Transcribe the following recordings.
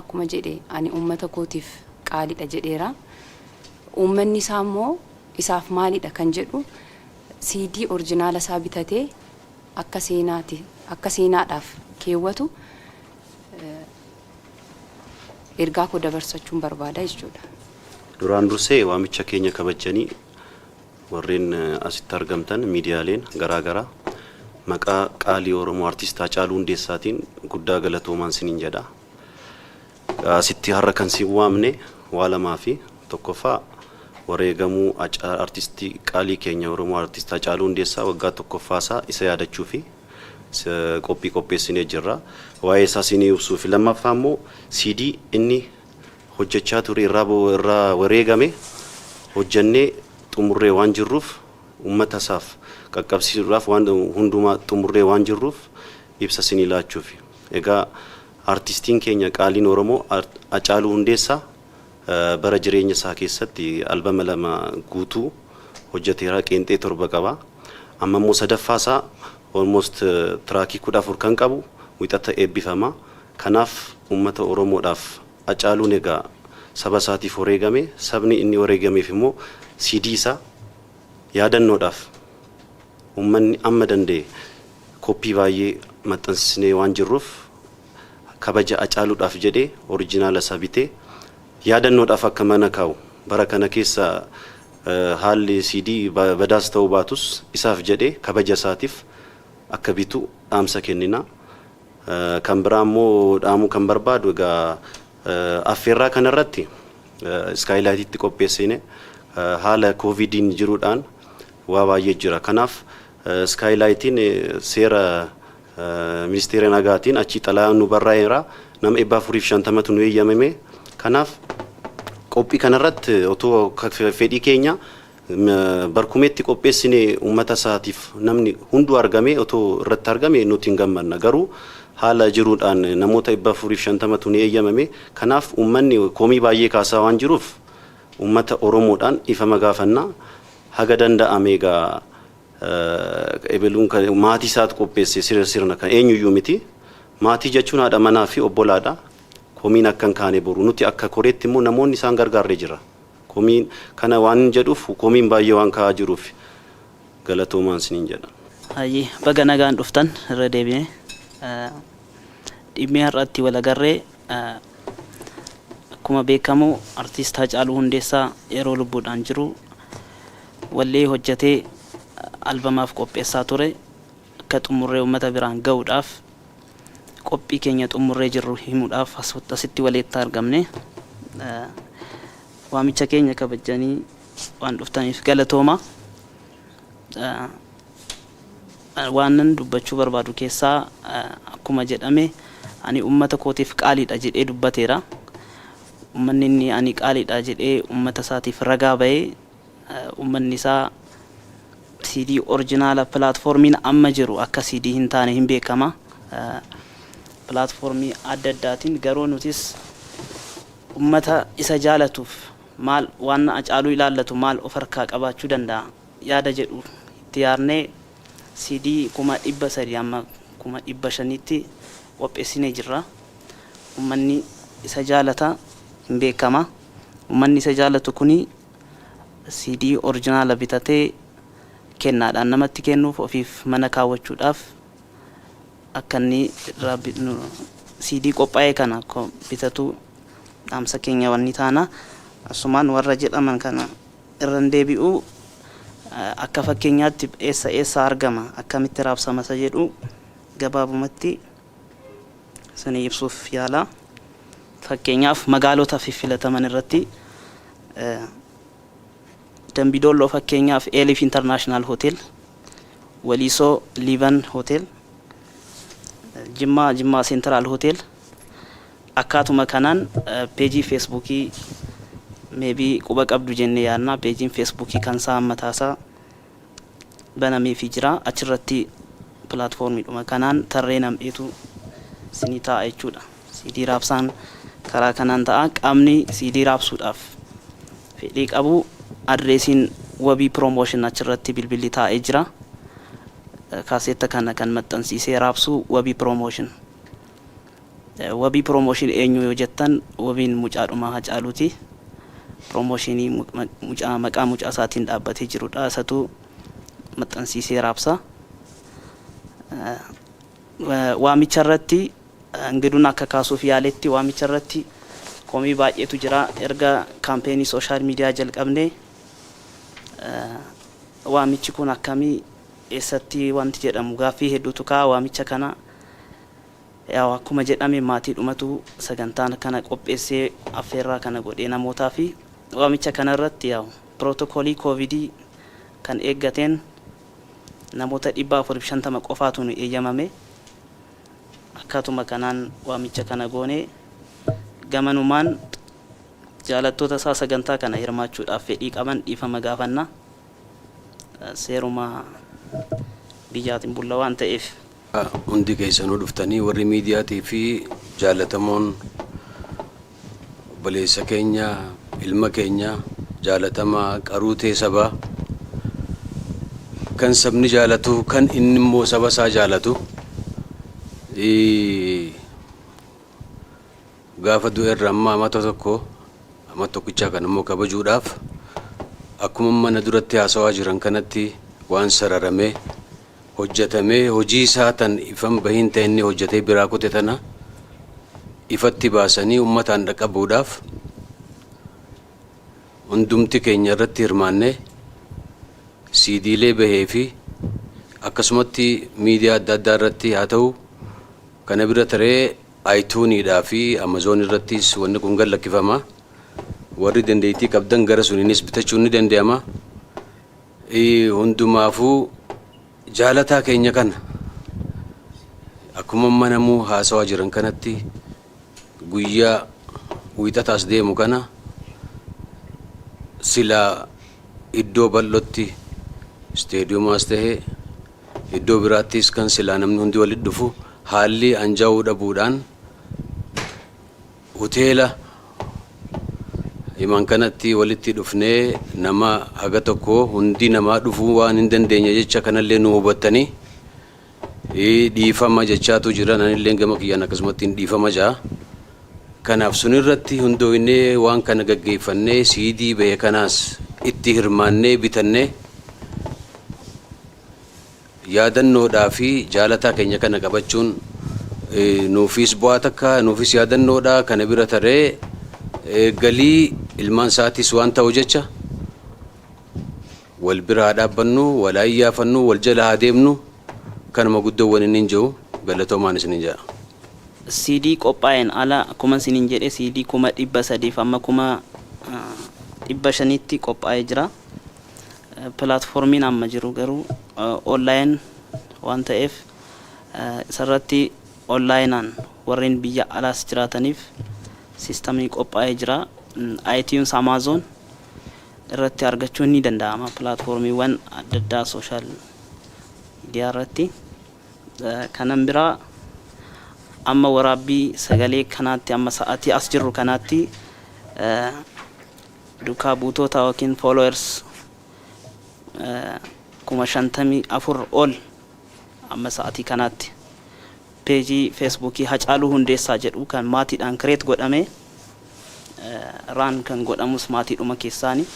akkuma jedhe ani uummata kootiif qaaliidha jedheera. Uummanni isaa immoo isaaf maalidha kan jedhu CD oriijinaala isaa bitatee akka seenaadhaaf keewwatu ergaa koo dabarsachuun barbaada jechuudha. Duraan dursee waamicha keenya kabajanii warreen asitti argamtan miidiyaaleen garaagaraa maqaa qaalii Oromoo artiist Haacaaluu Hundeessaatiin guddaa galatoomaan siniin jedha. Asitti har'a kan si waamne waa lamaa fi tokkoffaa wareegamuu artiistii qaalii keenya Oromoo artiist Haacaaluu Hundeessaa waggaa tokkoffaasaa isa yaadachuu fi qopheessinee jirra. Waa'ee isaa sinii ibsuu fi lammaffaa immoo CD inni hojjechaa ture irraa wareegame hojjannee xumurree waan jirruuf uummata isaaf qaqqabsiisuudhaaf waan hundumaa xumurree waan jirruuf ibsa sinii laachuuf. Egaa artiistiin keenya qaaliin Oromoo Haacaaluu Hundeessaa bara jireenya isaa keessatti albama 2 guutuu hojjeteera. Qeenxee 7 qaba. Amma immoo sadaffaa isaa almost traakii 14 kan qabu wixata eebbifama. Kanaaf uummata Oromoodhaaf Haacaaluun egaa saba isaatiif wareegame, sabni inni wareegameef immoo CD isaa yaadannoodhaaf uummanni amma danda'e koppii baay'ee maxxansisnee waan jirruuf kabaja Haacaaluudhaaf jedhee oriijinaala isaa bitee yaadannoodhaaf akka mana kaa'u bara kana keessa haalli CD badaas ta'uu baatus isaaf jedhee kabaja isaatiif akka bitu dhaamsa kennina. Kan biraa immoo dhaamuu kan barbaadu egaa affeerraa kanarratti Skylight'itti qopheessine haala Covidin jiruudhaan waa baay'ee jira. Kanaaf Skylight'in seera ministeera nagaatiin achi xalayaan nu barraa'eera nama 450tu nu eeyyamame. Kanaaf qophii kanarratti otoo fedhii keenya barkumeetti qopheessine uummata isaatiif namni hunduu argame otoo irratti argame nuti hin gammanna. Garuu haala jiruudhaan namoota 450tu nu eeyyamame. Kanaaf uummanni komii baay'ee kaasaa waan jiruuf uummata Oromoodhaan ifama gaafannaa haga danda'ame egaa ebeluun maatii isaatu qopheesse sirna kan eenyuyyuu miti. Maatii jechuun haadha manaa fi obbolaadha. Komiin akkan kaane boru nuti akka koreetti immoo namoonni isaan gargaarree jira. Komiin kana waan jedhuuf komiin baay'ee waan ka'aa jiruuf galatoomaan siniin jedha. Hayyee baga nagaan dhuftan irra deebine dhimmi har'aatti wal agarree akkuma beekamu artiist Haacaaluu Hundeessaa yeroo lubbuudhaan jiru wallee hojjetee albamaaf qopheessaa ture akka xumurree uummata biraan ga'uudhaaf qophii keenya xumurree jirru himuudhaaf asitti walitti argamne. Waamicha keenya kabajanii waan dhuftaniif galatooma. Waanan dubbachuu barbaadu keessaa akkuma jedhame ani uummata kootiif qaaliidha jedhee dubbateera. Uummanni inni ani qaaliidha jedhee uummata isaatiif ragaa ba'ee uummanni isaa CD oriijinaala pilaatfoormiin amma jiru akka CD hin taane hin beekama. Pilaatfoormii adda addaatiin garuu nutis uummata isa jaalatuuf maal waan Haacaaluu ilaallatu maal of harkaa qabaachuu danda'a yaada jedhu itti yaadnee CD 300 amma 500tti qopheessinee jirra. Uummanni isa jaalata hin beekama. Uummanni isa jaalatu kuni CD oriijinaala bitatee kennaadhaan namatti kennuuf ofiif mana kaawwachuudhaaf akka inni CD qophaa'ee kana bitatu dhaamsa keenya wanni taana. Asumaan warra jedhaman kana irra deebi'u akka fakkeenyaatti eessa argama akkamitti raabsama isa jedhu gabaabumatti sanii ibsuuf yaala. Fakkeenyaaf magaalota filataman irratti Dambidolloo fakkeenyaaf Elif International Hotel, Waliisoo Livan Hotel, Jimmaa Central Hotel. Akkaatuma kanaan peejii Facebookii maybe quba qabdu jennee yaadna. Peejiin Facebookii kan isaa mataasaa banameefii jira. Achirratti pilaatfoormiidhuma kanaan tarree nam'eetu sinii ta'a jechuudha. CD raabsaan karaa kanaan ta'a. Qaamni CD raabsuudhaaf fedhii qabu adreesiin wabii promotion achirratti bilbilli taa'ee jira. Kaaseetta kana kan maxxansiisee raabsu wabii promotion wabii promotion eenyu yoo jettan wabiin mucaadhuma Hacaaluuti. Promotionii maqaa mucaa isaatiin dhaabbatee jirudha. Isatu maxxansiisee raabsa. Waamicha irratti ingiduun akka kaasuuf yaaletti waamicha irratti komii baay'eetu jira. Erga kaampeenii sooshaal miidiyaa jalqabne waamichi kun akkamii eessatti wanti jedhamu gaaffii hedduutu ka'a. Waamicha kana yaa akkuma jedhame maatii dhumatu sagantaan kana qopheessee affeerraa kana godhee namootaa fi waamicha kana irratti yaa pirootokoolii koovidii kan eeggateen namoota 450 qofaatu nu eeyyamame. Akkatuma kanaan waamicha kana goone gamanumaan jaalattoota isaa sagantaa kana hirmaachuudhaaf fedhii qaban dhiifama gaafanna. Seeruma biyyaatiin bulla waan ta'eef hundi keessanuu dhuftanii warri miidiyaatii fi jaalatamoon obboleessa keenya ilma keenya jaalatamaa Qaruutee Sabaa kan sabni jaalatu kan inni immoo saba isaa jaalatu gaafa du'e irraa amma tokkichaa kan immoo kabajuudhaaf akkuma mana duratti haasawaa jiran kanatti waan sararamee hojjetamee hojii isaa tan ifan bahin ta'e inni hojjetee biraa kute tana ifatti baasanii ummataan dhaqqabuudhaaf hundumti keenya irratti hirmaannee siidiilee bahee fi akkasumatti miidiyaa adda addaa irratti haa ta'u kana bira taree iTunes'dhaa fi Amazon irrattis wanni kun gallakkifama. Warri dandeettii qabdan gara suniinis bitachuun ni danda'ama. Hundumaafuu jaalataa keenya kana akkuma manamuu haasawaa jiran kanatti guyyaa wiixataas deemu kana sila iddoo bal'ootti isteediyomaas ta'ee iddoo biraattis kan silaa namni hundi walitti dhufu haalli anjaa'uu dhabuudhaan hoteela iman kanatti walitti dhufnee nama haga tokko hundi namaa dhufuu waan hin dandeenye jecha kanallee nu hubattanii dhiifama jechaatu jira. Anillee gama kiyyaan akkasumatti dhiifama jaa. Kanaaf sunirratti hundooynee waan kana gaggeeffannee CD bahee kanaas itti hirmaannee bitannee yaadannoodhaa fi jaalataa keenya kana qabachuun nuufis bu'aa takka nuufis yaadannoodhaa. Kana bira taree galii ilmaan isaatis waan ta'u jecha wal bira haa dhaabbannu, wal haa iyyaafannu, wal jala haa deemnu. Kanuma guddoowwan inni hin jiru galatoomaan isinin jedha. CD qophaa'een ala akkuma isinin jedhe CD 300 amma 500tti qophaa'ee jira. Pilaatfoormiin amma jiru garuu online waan ta'eef isarratti onlineaan warreen biyya alaas jiraataniif sistamii qophaa'ee jira. iTunes Amazon irratti argachuun ni danda'ama. Pilaatfoormiiwwan adda addaa sooshaal miidiyaa irratti kanan biraa amma waraabbii sagalee kanaatti amma sa'aatii as jirru kanaatti duukaa buutoota yookiin followers 54,000 ol amma sa'aatii kanaatti peejii feesbuukii Hacaaluu Hundeessaa jedhu kan maatiidhaan kireet godhame raan kan godhamus maatiidhuma keessaani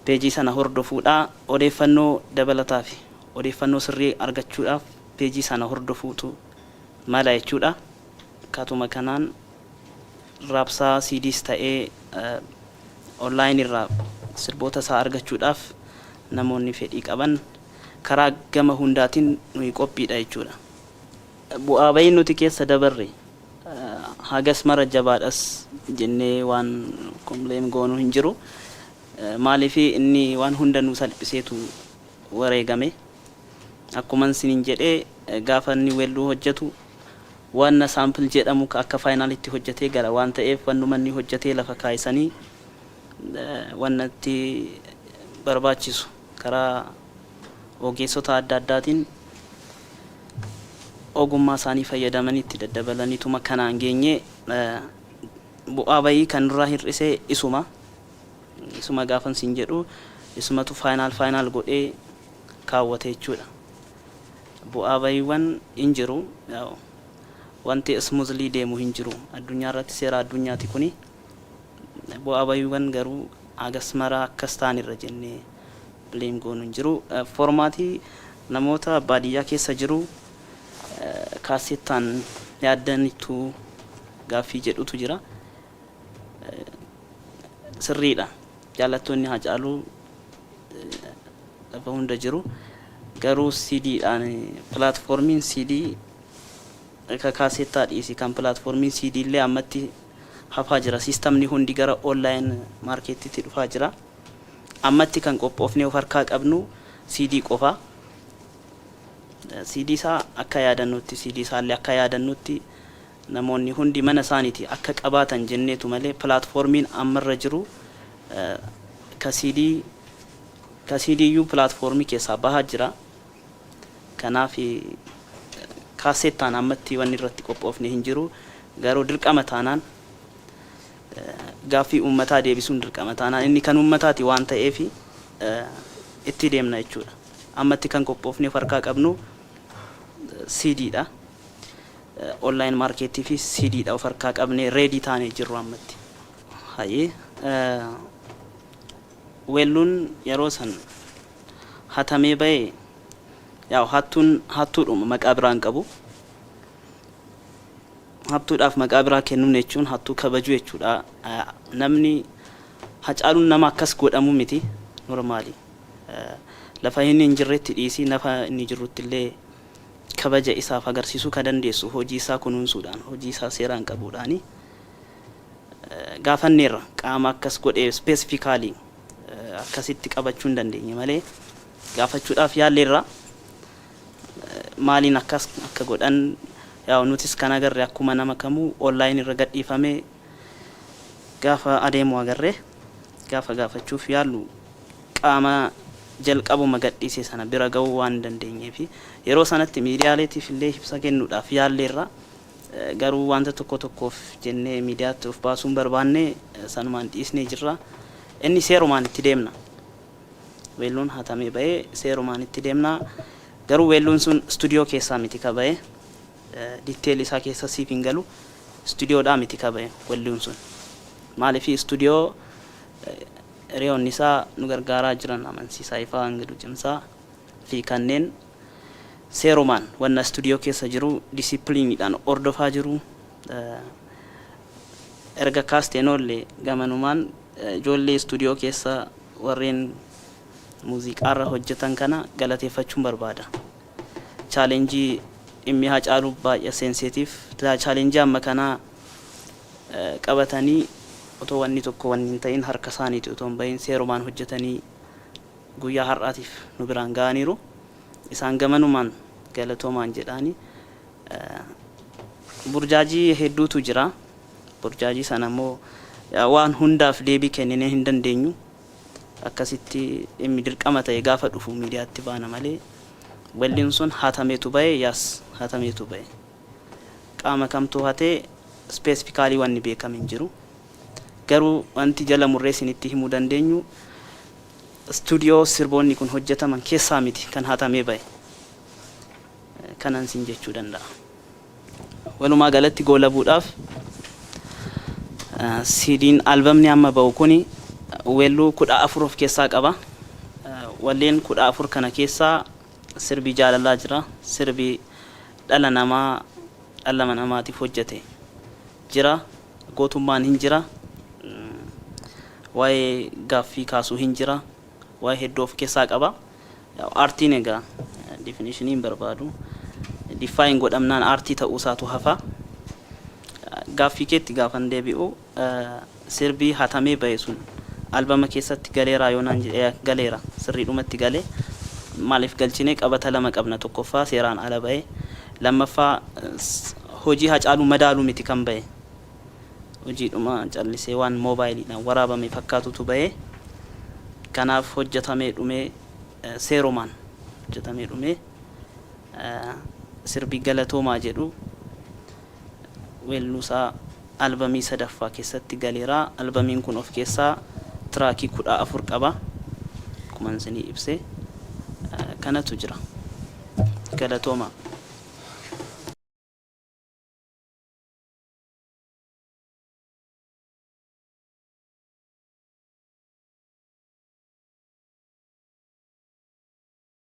peejii sana hordofuudhaa odeeffannoo dabalataa fi odeeffannoo sirrii argachuudhaaf peejii sana hordofuutu mala jechuudha. Akkatuma kanaan raabsaa CDs ta'ee online irraa sirboota isaa argachuudhaaf namoonni fedhii qaban karaa gama hundaatiin nuyi qophiidha jechuudha. Bu'aa bayin nuti keessa dabarre hagas mara jabaadhas jennee waan komleen goonuu hin jiru. Maaliif inni waan hunda nu salphiseetu wareegame. Akkuma isinin jedhee gaafa inni weelluu hojjetu waan saampil jedhamu akka faayinaalitti hojjetee gara waan ta'eef wannuma inni hojjetee lafa kaayisanii wannatti barbaachisu karaa ogeessota adda addaatiin ogummaa isaanii fayyadamanii itti daddabalaniituma kanaan geenye bu'aa bayii kan irraa hir'isee isuma gaafan siin jedhu isumatu faayinaal godhee kaawwate jechuudha. Bu'aa bayiiwwan hin jiru wanti smoothly deemu hin jiru addunyaa irratti seera addunyaati kuni bu'aa baay'uuwwan garuu agas mara akkas ta'an irra jennee blame goonu hin jiru formaatii namoota baadiyyaa keessa jiru kaasettaan yaaddanitu gaaffii jedhutu jira sirriidha jaalattoonni Haacaaluu lafa hunda jiru garuu CD dhaan platformiin CD ka kaasettaa dhiisi kan platformiin CD illee ammatti hafaa jira sistamni hundi gara online marketitti dhufaa jira ammatti kan qophoofnee of harkaa qabnu CD qofa CD isaa akka yaadannutti CD isaallee akka yaadannutti namoonni hundi mana isaaniiti akka qabaatan jenneetu malee platformiin ammarra jiru ka CDU platformii keessaa bahaa jira kanaaf kaasettaan ammatti wanni irratti qophoofne hin jiru garuu dirqama taanaan gaaffii uummataa deebisuun dirqama taanaan inni kan uummataati waan ta'eef itti deemna jechuudha ammatti kan qophoofne harkaa qabnu CD dha online marketii fi CD dha of harkaa qabne ready taanee jirru ammatti hayee weelluun yeroo san hatamee ba'e yaa hattuudhuma maqaa biraan qabu hattuudhaaf maqaa biraa kennuun jechuun hattuu kabajuu jechuudha namni Haacaaluun nama akkas godhamu miti normaali lafa inni hin jirretti dhiisii lafa inni jirrutti illee kabaja isaaf agarsiisuu ka dandeessu hojii isaa kunuunsuudhaan hojii isaa seeraan qabuudhaani gaafanneerra qaama akkas godhee specifically akkasitti qabachuu hin dandeenye malee gaafachuudhaaf yaalleerra maaliin akkas akka godhan yaa nutis kan agarre akkuma nama kamuu online irra gadhiifame gaafa adeemu agarre gaafa gaafachuuf yaallu qaama jalqabuma gadhiise sana bira ga'uu waan dandeenyeef yeroo sanatti miidiyaaleetiif illee ibsa kennuudhaaf yaalleerra garuu wanta tokko tokkoof jennee miidiyaatti of baasuun barbaanne sanumaan dhiisnee jirra inni seerumaan itti deemna weelluun hatamee ba'ee seerumaan itti deemna garuu weelluun sun stuudiyoo keessaa miti ka ba'e detail isaa keessa siif hin galu stuudiyoodhaa miti ka ba'e weelluun sun maaliif stuudiyoo reeyoon isaa nu gargaaraa jiran amansiisaa ifaa hangidu cimsaa fi kanneen seerumaan wanna stuudiyoo keessa jiru disipiliiniidhaan ordofaa jiru erga kaasteenollee gamanumaan ijoollee stuudiyoo keessa warreen muuziqaarra hojjetan kana galateeffachuun barbaada chaalenjii dhimmi Haacaaluu baay'ee sensitiif chaalenjii amma kana qabatanii otoo wanni tokko wanni hin ta'in harka isaaniiti otoo hin bahin seerumaan hojjetanii guyyaa har'aatiif nu biraan ga'aniiru isaan gamanumaan galatoomaan jedhaani burjaajii hedduutu jira burjaajii sana immoo waan hundaaf deebii kenninee hin dandeenyu akkasitti dhimmi dirqama ta'e gaafa dhufu miidiyaatti baana malee weelliin sun hatameetu ba'e yaas hatameetu ba'e qaama kamtuu hatee specifically wanni beekame hin jiru garuu wanti jala murreessinitti himuu dandeenyu stuudiyoo sirboonni kun hojjetaman keessaa miti kan hatamee ba'e kanan sin jechuu danda'a walumaa galatti goolabuudhaaf CD'n albamni amma ba'u kuni weelluu 14 of keessaa qaba walleen 14 kana keessaa sirbi jaalalaa jira sirbi dhala namaatiif hojjete jira gootummaan hin jira waa'ee gaaffii kaasuu hin jira waa'ee hedduu of keessaa qaba aartiin egaa definitioniin barbaadu define godhamnaan aartii ta'uu isaatu hafa gaaffii keetti gaafan deebi'u sirbii hatamee ba'e sun albama keessatti galeeraa yoonaan jedhee galeera sirriidhumatti galee maaliif galchinee qabata lama qabna tokkoffaa seeraan ala ba'e lammaffaa hojii Haacaaluu madaaluu miti kan ba'e hojiidhuma callisee waan moobaayiliidhaan waraabame fakkaatutu ba'e kanaaf hojjetamee dhumee seerumaan hojjetamee dhumee sirbi galatoomaa jedhu weelluusaa albamii sadaffaa keessatti galeeraa albamiin kun of keessaa tiraakii 14 qaba kuman isinii ibse kanatu jira galatoomaa